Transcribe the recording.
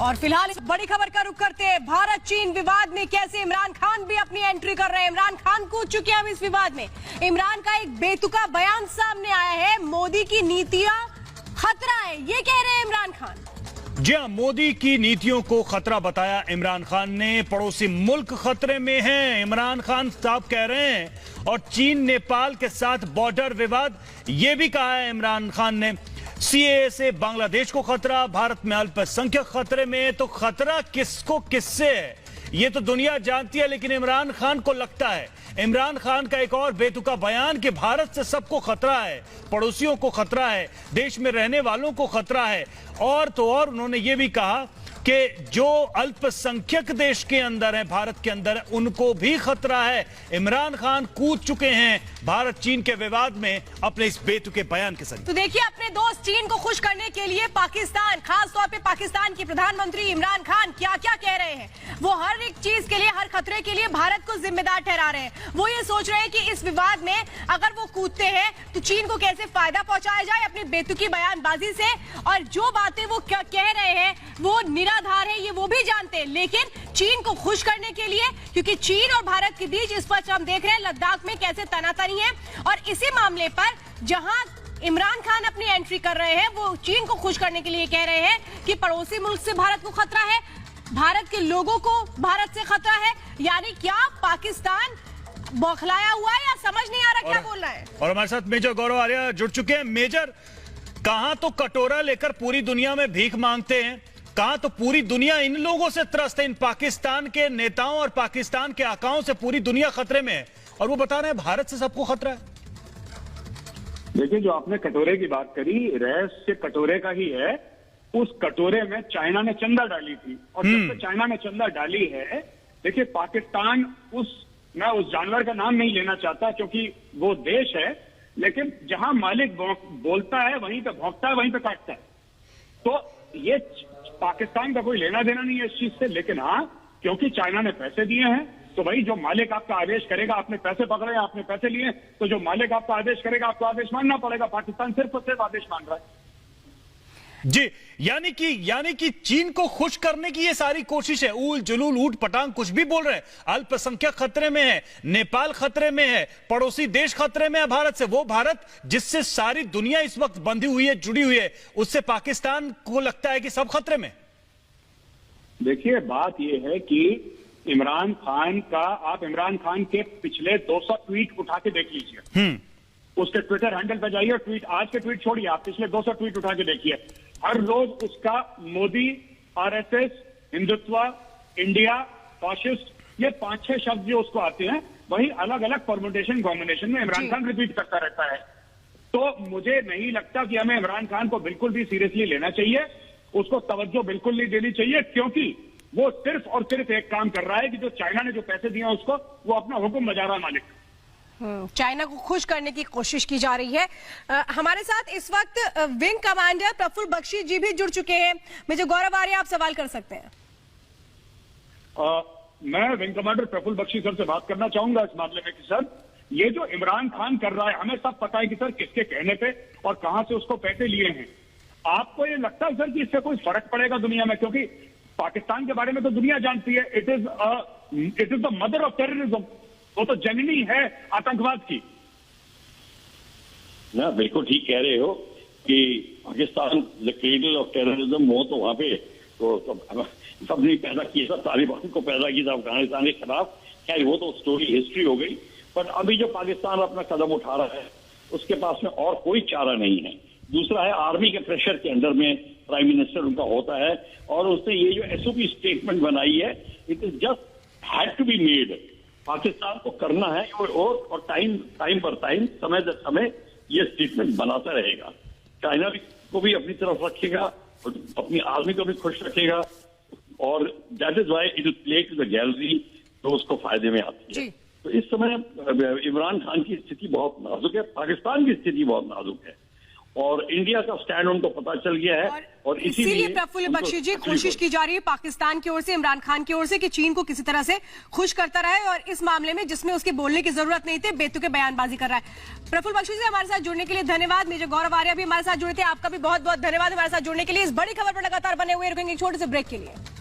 और फिलहाल इस बड़ी खबर का रुख करते हैं भारत चीन विवाद में कैसे इमरान खान भी अपनी एंट्री कर रहे हैं। इमरान खान कूद चुके हैं अब इस विवाद में। इमरान का एक बेतुका बयान सामने आया है, मोदी की नीतियां खतरा है, ये कह रहे हैं इमरान खान। जी हां, मोदी की नीतियों को खतरा बताया इमरान खान ने। पड़ोसी मुल्क खतरे में हैं, इमरान खान साहब कह रहे हैं। और चीन नेपाल के साथ बॉर्डर विवाद, ये भी कहा है इमरान खान ने। सीएए से बांग्लादेश को खतरा, भारत में अल्पसंख्यक खतरे में। तो खतरा किसको किससे है ये तो दुनिया जानती है, लेकिन इमरान खान को लगता है, इमरान खान का एक और बेतुका बयान कि भारत से सबको खतरा है, पड़ोसियों को खतरा है, देश में रहने वालों को खतरा है। और तो और उन्होंने ये भी कहा कि जो अल्पसंख्यक देश के अंदर है, भारत के अंदर, उनको भी खतरा है। इमरान खान कूद चुके हैं भारत चीन के विवाद में अपने इस बेतुके बयान के साथ। तो देखिए, अपने दोस्त चीन को खुश करने के लिए पाकिस्तान, खास तौर पे पाकिस्तान के प्रधानमंत्री इमरान खान क्या क्या कह रहे हैं। वो हर एक चीज के लिए, हर खतरे के लिए भारत को जिम्मेदार ठहरा रहे हैं। वो ये सोच रहे हैं कि इस विवाद में अगर वो कूदते हैं तो चीन को कैसे फायदा पहुंचाया जाए अपनी बेतुकी बयानबाजी से। और जो बातें वो क्या कह रहे हैं वो निराधार है, ये वो भी जानते हैं, लेकिन चीन को खुश करने के लिए, क्योंकि चीन और भारत के बीच इस वक्त हम देख रहे हैं लद्दाख में कैसे तनातनी है। और इसी मामले पर जहां इमरान खान अपनी एंट्री कर रहे हैं, वो चीन को खुश करने के लिए कह रहे हैं कि पड़ोसी मुल्क से भारत को खतरा है, भारत के लोगों को भारत से खतरा है। यानी क्या पाकिस्तान बौखलाया हुआ है या समझ नहीं आ रहा क्या बोल रहा है। और हमारे साथ मेजर गौरव आर्या जुड़ चुके हैं। मेजर, कहां तो कटोरा लेकर पूरी दुनिया में भीख मांगते हैं, कहां तो पूरी दुनिया इन लोगों से त्रस्त है, इन पाकिस्तान के नेताओं और पाकिस्तान के आकाओं से पूरी दुनिया खतरे में है, और वो बता रहे हैं भारत से सबको खतरा है। देखिए, जो आपने कटोरे की बात करी, रहस्य कटोरे का ही है। उस कटोरे में चाइना ने चंदा डाली थी, और जब से चाइना ने चंदा डाली है, देखिए पाकिस्तान, मैं उस जानवर का नाम नहीं लेना चाहता क्योंकि वो देश है, लेकिन जहां मालिक बोलता है वहीं पे भौंकता है, वहीं पे काटता है। तो ये पाकिस्तान का कोई लेना देना नहीं है इस चीज से। लेकिन हाँ, क्योंकि चाइना ने पैसे दिए हैं, तो वही जो मालिक आपका आदेश करेगा, आपने पैसे पकड़े, आपने पैसे लिए, तो जो मालिक आपका आदेश करेगा आपको आदेश मानना पड़ेगा। पाकिस्तान सिर्फ और सिर्फ आदेश मान रहा है। जी, यानी कि चीन को खुश करने की ये सारी कोशिश है। ऊल जुलूल ऊट पटांग कुछ भी बोल रहे हैं। अल्पसंख्यक खतरे में है, नेपाल खतरे में है, पड़ोसी देश खतरे में है भारत से। वो भारत जिससे सारी दुनिया इस वक्त बंधी हुई है, जुड़ी हुई है, उससे पाकिस्तान को लगता है कि सब खतरे में। देखिए, बात यह है कि इमरान खान का, आप इमरान खान के पिछले 200 ट्वीट उठा के देख लीजिए। उसके ट्विटर हैंडल पे जाइए, ट्वीट, आज के ट्वीट छोड़िए, आप पिछले 200 ट्वीट उठा के देखिए। हर रोज उसका Modi, RSS, Hindutva, India, fascist, ये 5-6 शब्द जो उसको आते हैं, वही अलग अलग परमुटेशन कॉम्बिनेशन में इमरान खान रिपीट करता रहता है। तो मुझे नहीं लगता कि हमें इमरान खान को बिल्कुल भी सीरियसली लेना चाहिए, उसको तवज्जो बिल्कुल नहीं देनी चाहिए, क्योंकि वो सिर्फ और सिर्फ एक काम कर रहा है कि जो चाइना ने जो पैसे दिए उसको, वो अपना हुक्म बजा रहा है मालिक। चाइना को खुश करने की कोशिश की जा रही है। हमारे साथ इस वक्त विंग कमांडर प्रफुल्ल बख्शी जी भी जुड़ चुके हैं। मेजर गौरव आर्य, आप सवाल कर सकते हैं। मैं wing commander Praful Bakshi sir से बात करना चाहूंगा इस मामले में कि सर, ये जो इमरान खान कर रहा है, हमें सब पता है कि सर किसके कहने पे और कहां से उसको पैसे लिए हैं। आपको ये लगता है सर कि इससे कोई फर्क पड़ेगा दुनिया में? क्योंकि पाकिस्तान के बारे में तो दुनिया जानती है, it is the mother of terrorism. वो तो जननी है आतंकवाद की। ना, बिल्कुल ठीक कह रहे हो कि Pakistan the cradle of terrorism, वो तो वहां पे तो सबने पैदा किया था, तालिबान को पैदा किया था अफगानिस्तान के खिलाफ। खैर, वो तो स्टोरी हिस्ट्री हो गई। पर अभी जो पाकिस्तान अपना कदम उठा रहा है, उसके पास में और कोई चारा नहीं है। दूसरा है, आर्मी के प्रेशर के अंडर में प्राइम मिनिस्टर उनका होता है, और उसने ये जो एसओपी स्टेटमेंट बनाई है, it is just had to be made. Pakistan को करना है, और टाइम पर टाइम, समय दर समय ये स्टेटमेंट बनाता रहेगा। चाइना को भी अपनी तरफ रखेगा और अपनी आर्मी को भी खुश रखेगा, और that is why it will play to the gallery जो उसको फायदे में आती है। तो इस समय इमरान खान की स्थिति बहुत नाजुक है, पाकिस्तान की स्थिति बहुत नाजुक है, और इंडिया का स्टैंड उनको पता चल गया है और इसीलिए प्रफुल्ल बख्शी जी कोशिश की जा रही है पाकिस्तान की ओर से, इमरान खान की ओर से, कि चीन को किसी तरह से खुश करता रहे और इस मामले में जिसमें उसके बोलने की जरूरत नहीं थी बेतुके बयानबाजी कर रहा है। प्रफुल्ल बख्शी जी हमारे साथ जुड़ने के लिए धन्यवाद। मेजर गौरव आर्या भी हमारे साथ जुड़े थे, आपका भी बहुत बहुत धन्यवाद हमारे साथ जुड़ने के लिए। इस बड़ी खबर पर लगातार बने हुए रुकेंगे एक छोटे से ब्रेक के लिए।